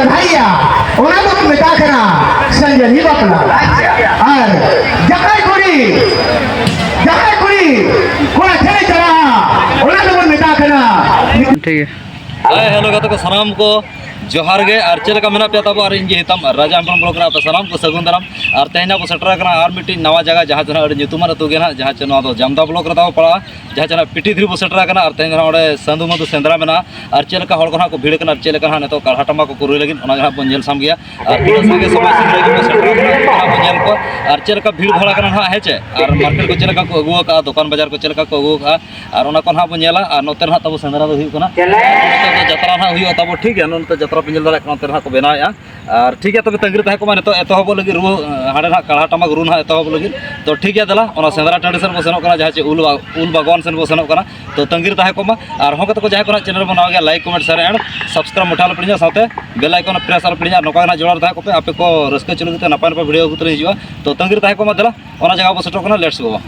बधाइया ओना तो मेता कना संजनी बापला और जकाय कुड़ी कोना थे चला ओना तो मेता कना ठीक है। हाय हेलो गाते को सलाम को जोहार गे और चलका मेना पे तब और इंजे हितम राजा हम ब्लॉक रा सलाम को सगुन दाराम और तेना को सेटर कना और मिट्टी नवा जगह जहां जना अड़ी ᱧᱩᱛᱩᱢᱟᱱ ᱟᱹᱛᱩ गे ना जहां चनो दो जामदा ब्लॉक रा पड़ा जहां चना पिटी धरी बो सेटर कना और तेना ओडे संदु मधु सेंद्रा मेना और चलका हड़ को ना को भीड़ कना चलका ना तो काढ़ा टमा को कुरुई लगिन ओना बन जेल साम गया और पूरा संगे समय से लगी बो सेटर कना बन जेल को और चलका भीड़ भड़ा कना ना हेचे और मार्केट को चलका को अगुआ का दुकान बाजार को चलका को अगुआ का और ओना को ना बन जेला और नोते ना तब सेंद्रा दो हुई कना जतरा ना हुई तब ठीक है नोते जतरा पिंजल दारा कना को बनाया और ठीक है तब तंगरी तहे को माने तो एतहब लगी रू हाडे ना काढ़ा टमाक रू ना एतहब लगी तो ठीक है दला ओना सेंद्रा टाँडी सेन बो सेनोग कना जहां चे उल बागान सेन बो सेनोग कना तो तंगरी तहे को मा और हों को जहां को चैनल बनाओ गया like comment share and subscribe मठाल पड़िया साथे बेल आइकन प्रेस आल पड़िया नोका ना जोड़ार तहे को पे आपे को रस्का चलो ते नपाय नपाय वीडियो को हिजुआ तो तंगरी तहे को मा दला ओना जगह बो सेटो कना let's go.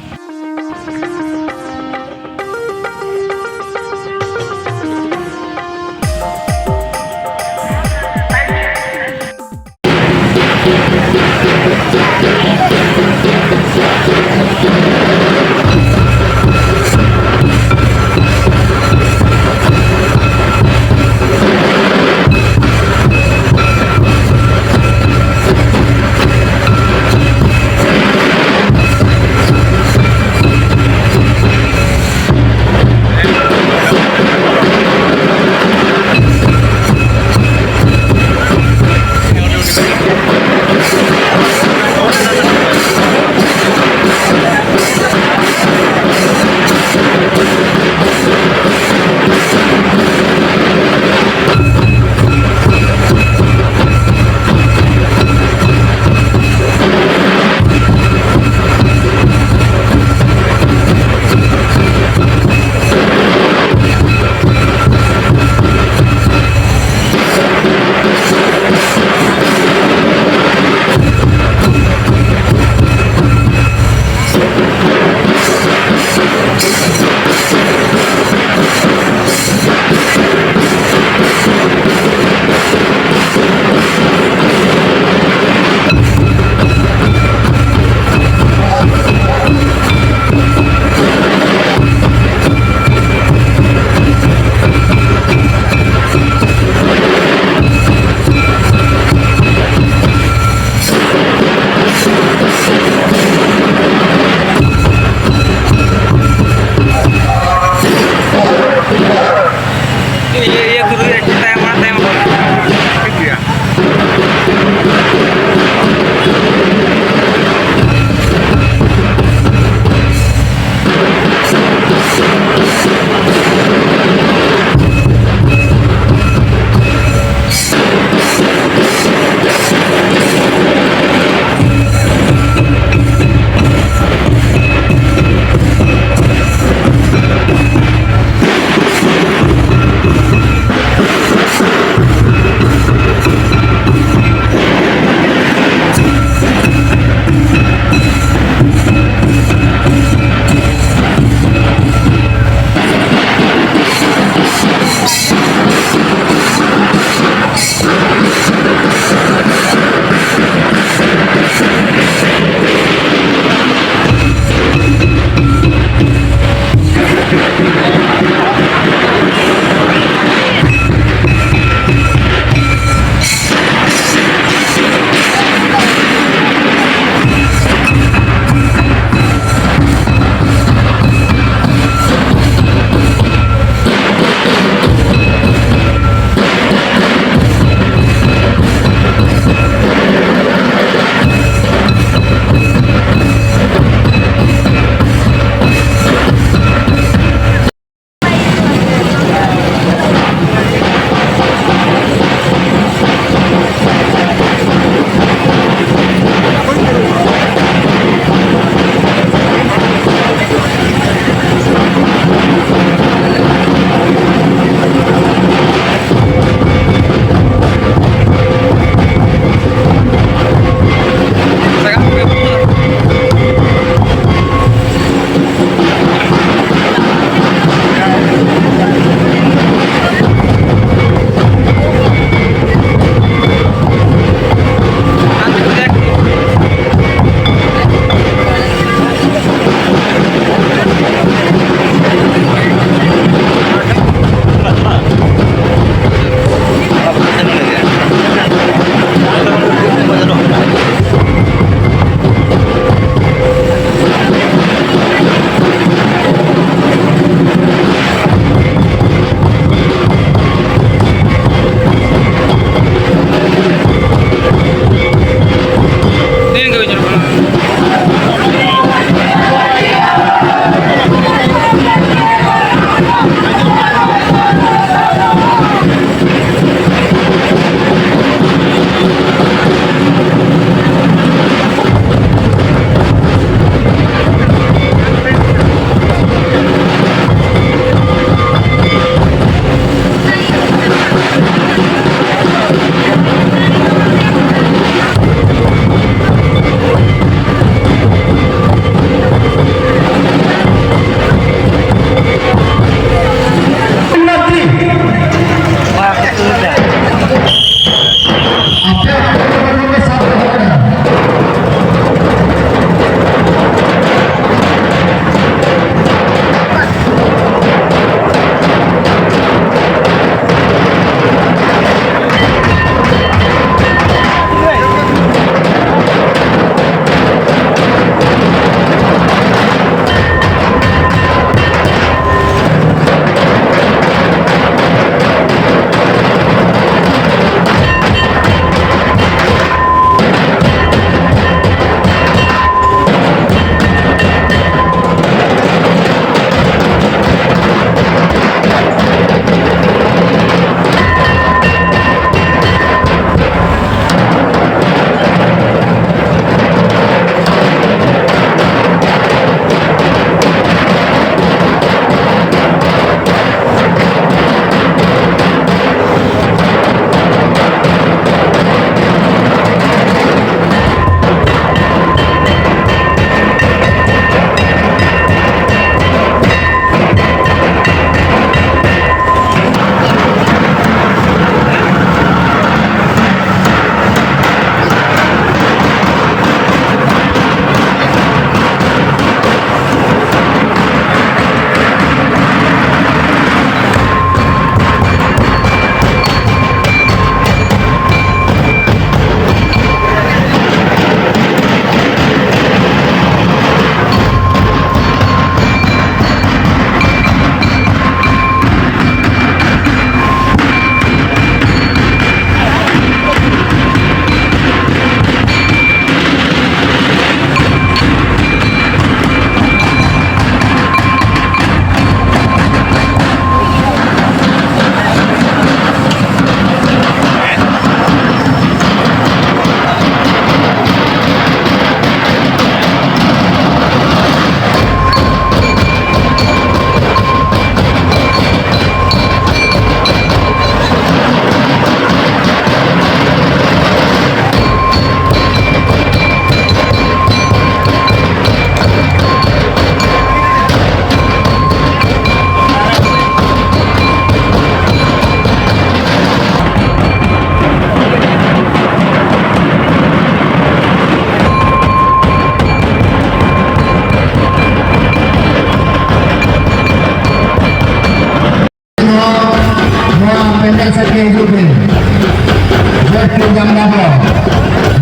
Apa yang satu kena?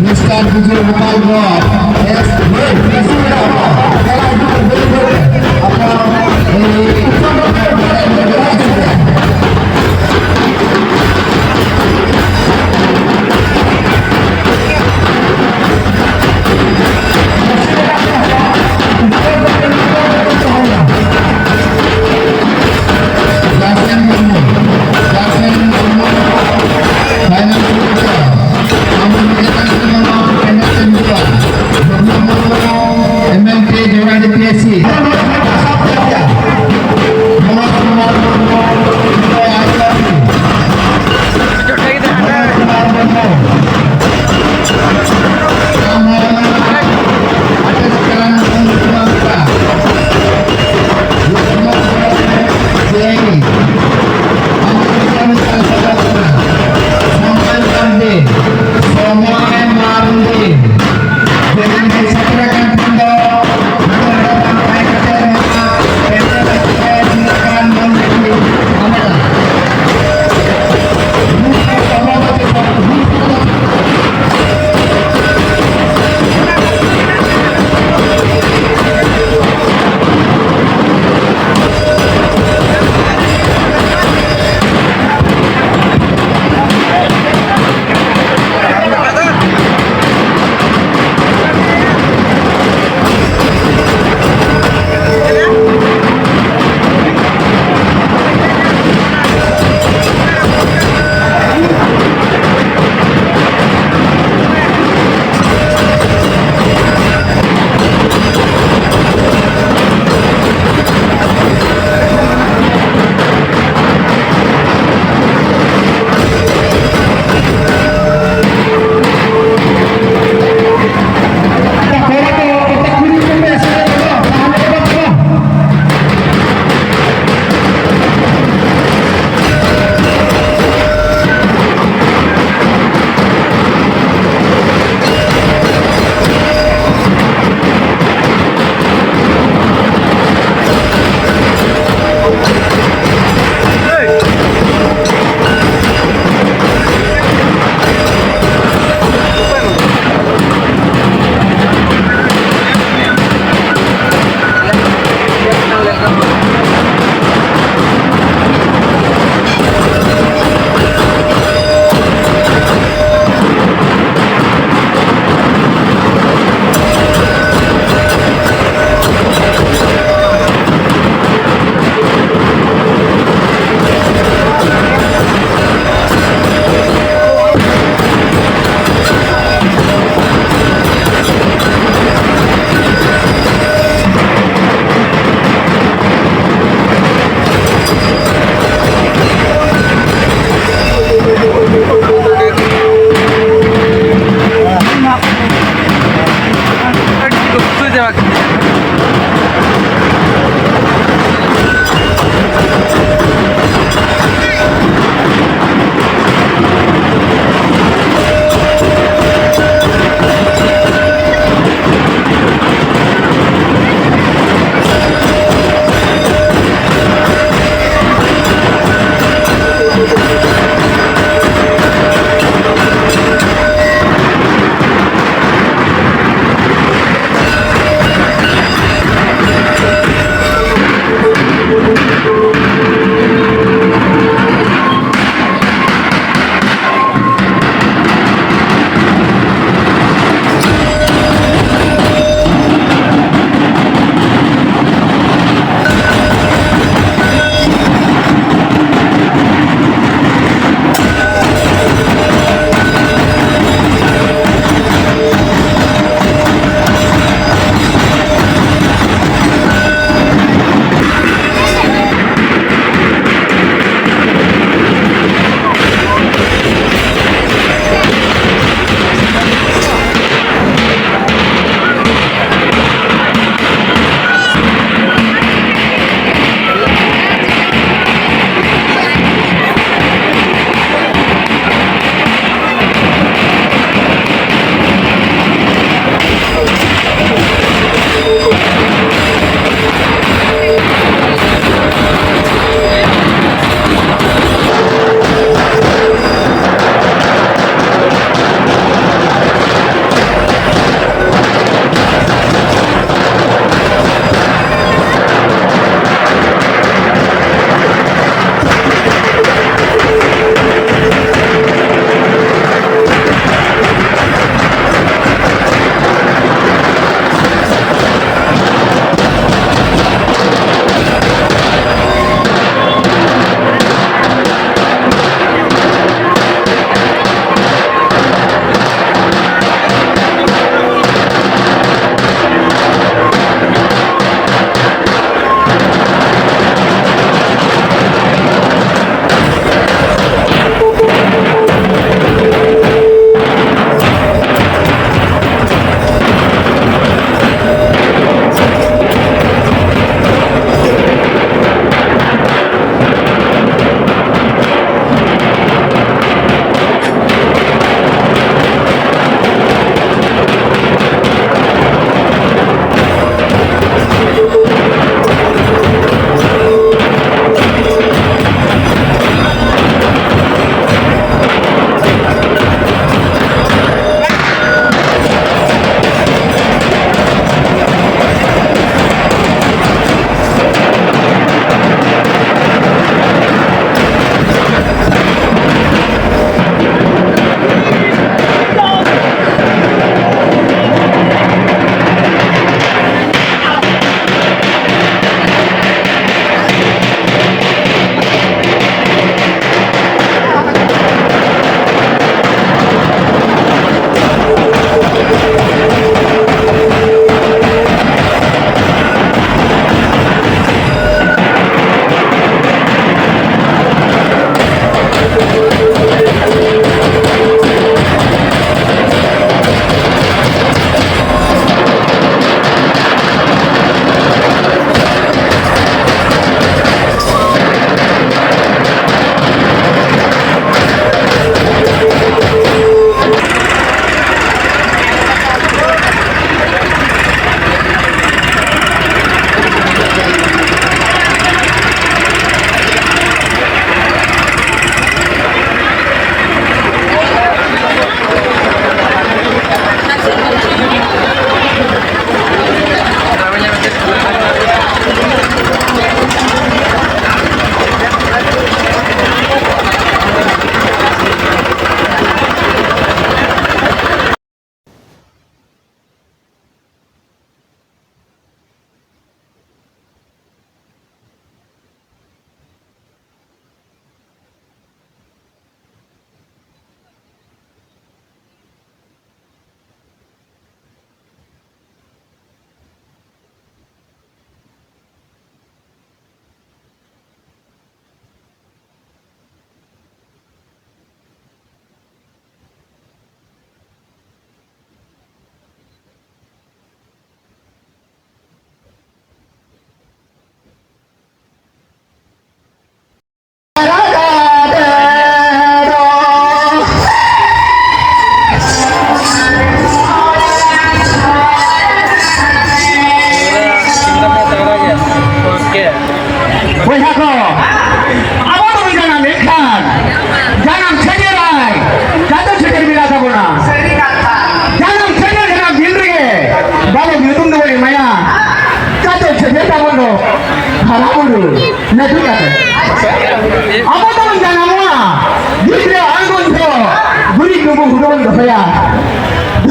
Mr. Bujur Gopal Bor, yes, Final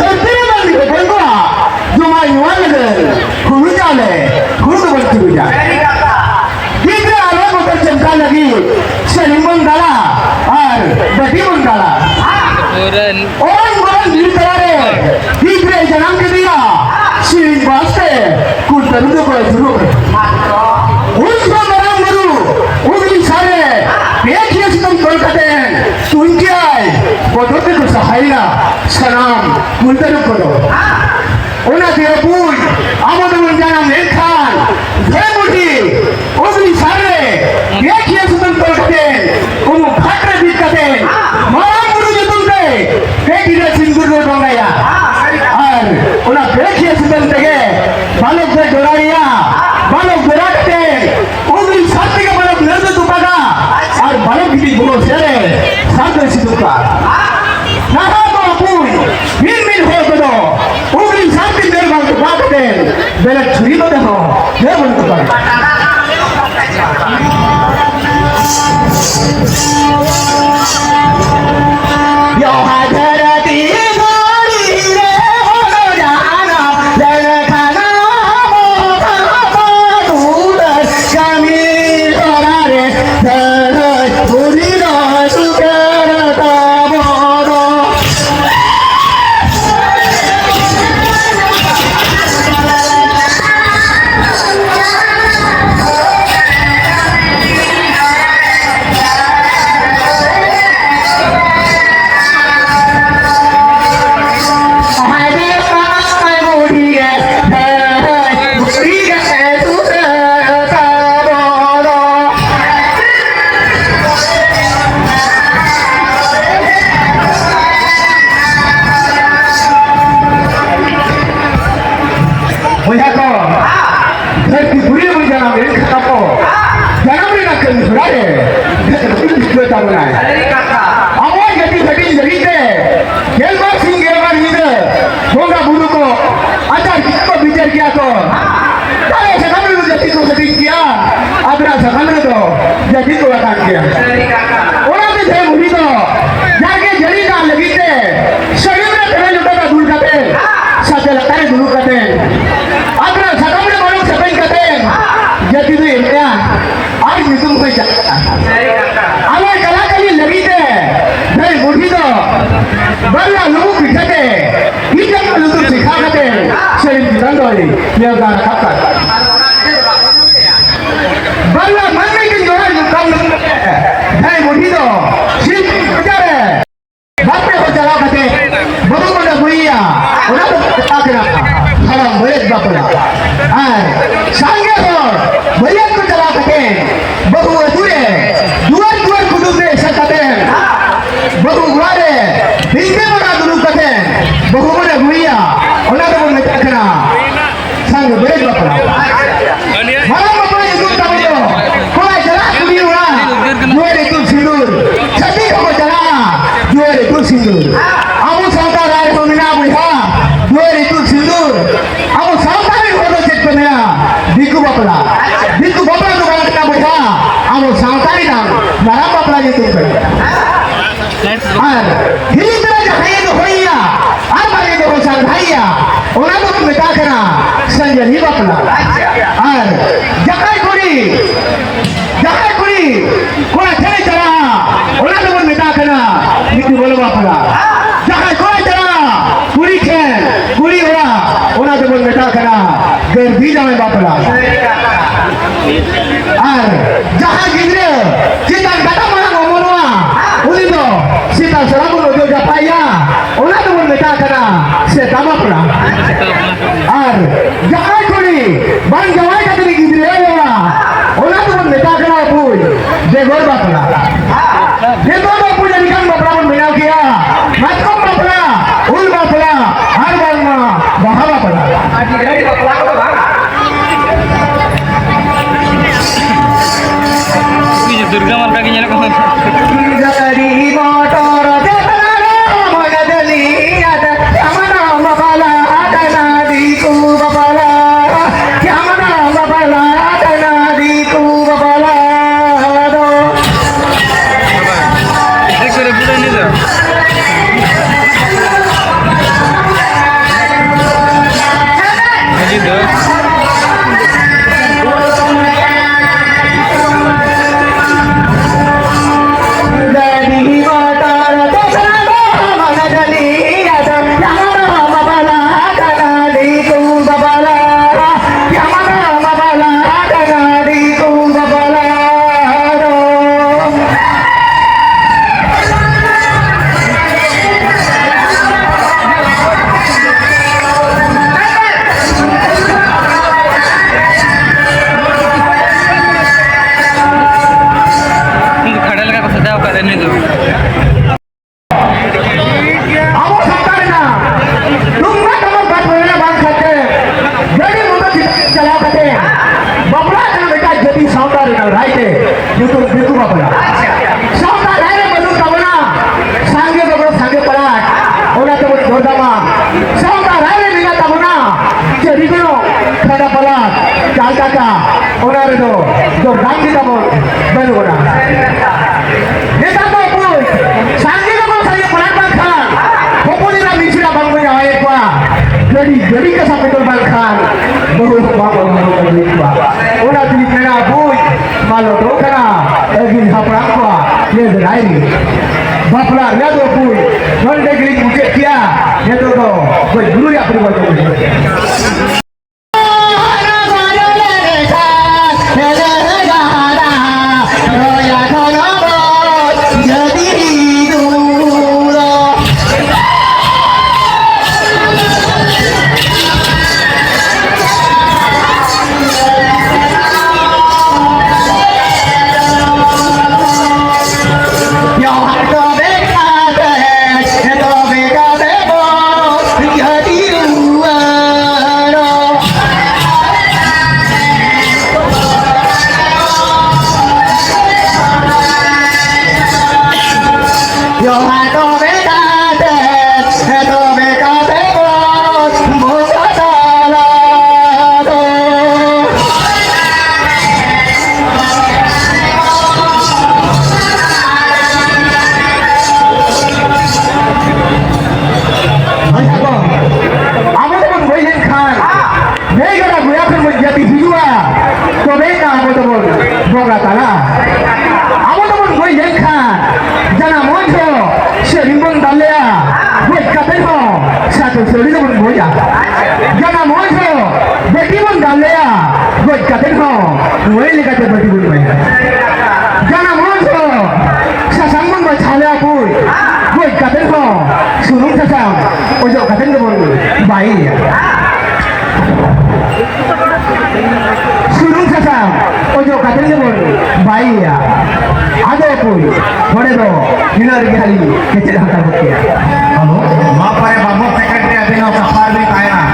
धरती में भी बोलवा जो माय युवा लगे खुद जाले खुद बनती हुई जाए कितने आलोक उधर चमका लगी शरीर मंगला और बटी मंगला और निर्तरारे कितने जन्म के दिया शरीर वास्ते कुछ दर्द को जरूर उसको बड़ा मरू उगली सारे एक ही सितम तोड़ करते हैं तुम क्या है वो तो तेरे को सहायना सलाम कुंतल करो उन्हें तेरे पूज आमोद मंजाना मेखान धे मुठी उगली सारे एक ही सितम तोड़ करते हैं उन्हें घाटे बीत करते हैं मारा मुरू जो तुमसे एक ही सिंदूर लो डोंगाया और उन्हें एक ही सितम तके बालों से डोराया बालों डोरा करते उगली साथी का बालों नर्द दुपागा और बालों की भी बोलो सेरे साथ से दुपा ना तो अपुन मिल हो तो उगली साथी मेरे बाल दुपा करते बेला छुरी तो हो ये बोल दुपा यो हाजरती गोरी रे हो जाना लड़ खाना हो दूर कमी होना रे दर पूरी रात करता बोलो jadi ko akan kiya ona de the muri to jage jari na lagite sharir mein thare lota ka dul kate sate lakare dul kate adra sakamne mano sapen kate jadi de ya aaj nitum ko ja ala kala kali lagite the muri to balla logu bitate ijam lutu sikha kate sharir didan doi ye ga khata बल्ला मन में किन जोड़ा जो काम है मुठी तो शिल्प बचा रहे बाप रे को चला करते बहु बड़ा भैया उन्हें तो पता करा हरा बड़े बाप रा सांगे हो भैया को चला करते बहु अधूरे दुआर दुआर कुदुम में सकते बहु गुआरे बिंदे बड़ा दुलू करते बहु बड़ा भैया उन्हें तो बोलने करा सांगे बड़े बाप रा हरा बाप रा ये तो कोई जला कुड़ी हुआ जुआरे तू सिंदूर छठी को जला जुआरे तू सिंदूर आमु साउता राय को मिना बुढ़ा जुआरे तू सिंदूर आमु साउता भी हो तो चेक करना दिकु बापला तो बात करना बुढ़ा आमु साउता ही नाम नरा बापला ये तुम कर और हिली तरह जहां तो होइया और बारे तो होसा भाईया ओना तो मिटा करना संजय ही बापला और जकाई कुड़ी कोई चले चला ओना तो मिटा करना निकल बोलो बापला जकाई कोई चला कुड़ी होला ओना तो मिटा करना घर भी जाए बापला और जहां गिरे सीता कटा मारा मोमोनवा उनी तो सीता सराबो जो जापाया ओना तो मिटा करना से बापला और जहां कुड़ी बन जवाई का तरी गिरे होला ओना तो मिटा करना पूज जे गोर बापला ये तो पूजा निकल बापला मन बिना किया मतकम बापला उल बापला हर बार में बहा बापला आज गई बापला को भागा ये दुर्गा माता की जरा कौन जरी मोटर देतनारे मोगदली याद हमना बापला आतना दी को बापला हमना बापला आतना दी को बापला दो एक करे पूरा नहीं जा pertama sama raya minat tabuna jadi kono kada palat jal kaka onar itu jor gangi tabun baru ora neta to pun sangi ko saya palat kan populira misira bangko ya ayat kwa jadi ka sampai to bangkan baru bawa bawa ora dili kena boy malo to kana egin haprang kwa ye rai Bapla, ya tu pun, non degree mungkin dia, ya tu tu, buat guru ya perbuatan. Surung sasang, ojo katanya pun bayi ya. Ada pun, boleh do, ini lagi hari kecil hantar bukti. Halo, maaf ya Bapak Sekretari Abinau Kapal di Thailand.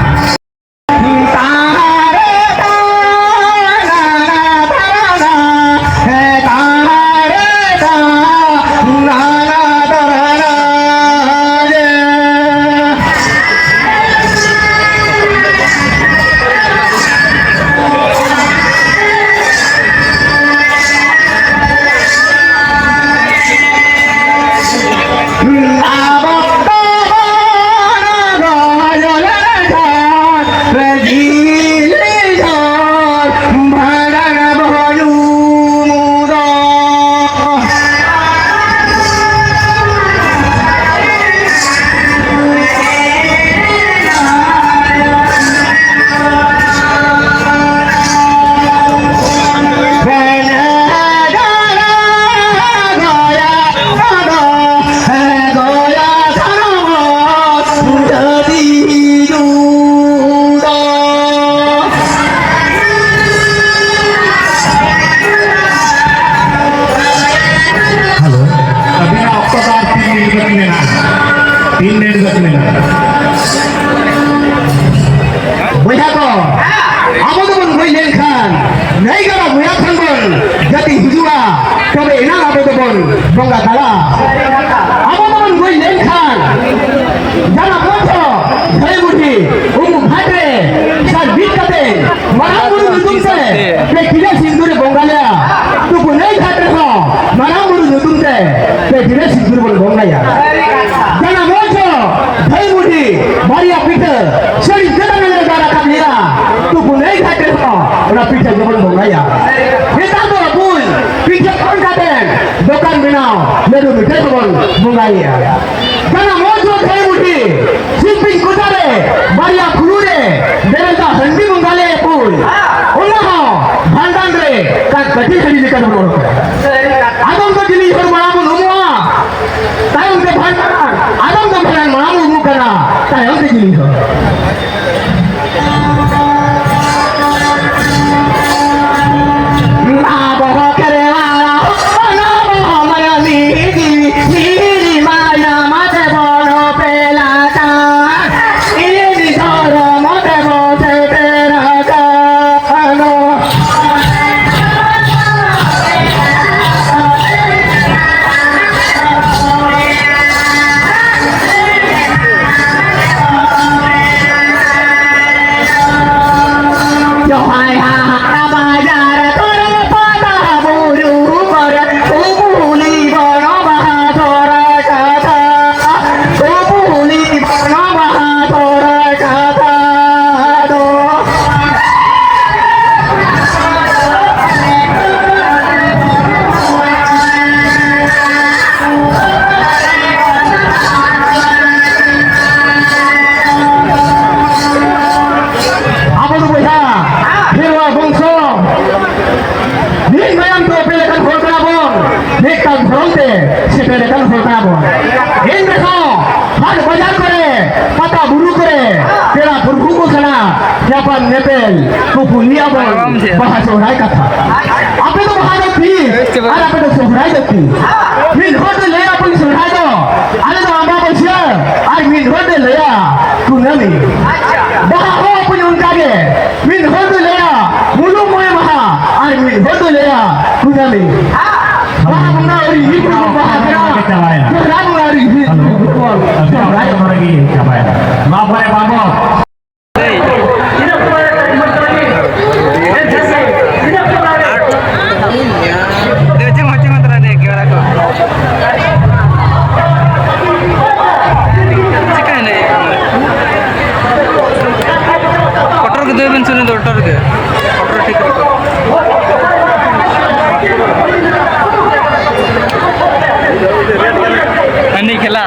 Bongga kalah. Apa teman gue lenkan? Jangan foto. Saya budi. Umum hadre. Sabit kate. Marang buru nutung se. Pekila sindur bonggalya. Tu punai hadre ho. Marang buru nutung se. Pekila sindur bonggalya. Jangan foto. Saya budi. Maria Peter. Seri jangan negara kamera. Tu punai hadre ho. Orang Peter jangan bonggalya. Kita tu pun. Peter kon kate. Dokan binau, lalu kita pun mengaya. Karena mojo saya budi, simping kutare, Maria Kulure, derita hendi mengale pun. Ulah, bandan re, kan kecil hari dekat berlalu. Adam tu jenis bermalam semua, tayang ke bandan, Adam tu bandan malam muka na, tayang ke jenis. हाट बाजार करे पता बुरु करे तेरा पुरखु को सना siapa nepel kukulia bon bahas sohrai kata apa itu bahas dati ada apa itu sohrai dati min hote le apun sohrai do ada to amba bosya ar min hote le ya kunami bahas ho apun unka ge min hote le ya mulu moy maha ar min hote le ya kunami bahas bunda ori hibu bahas kera sohrai bunda ori hibu sohrai lagi apa ya maaf boleh babo खेला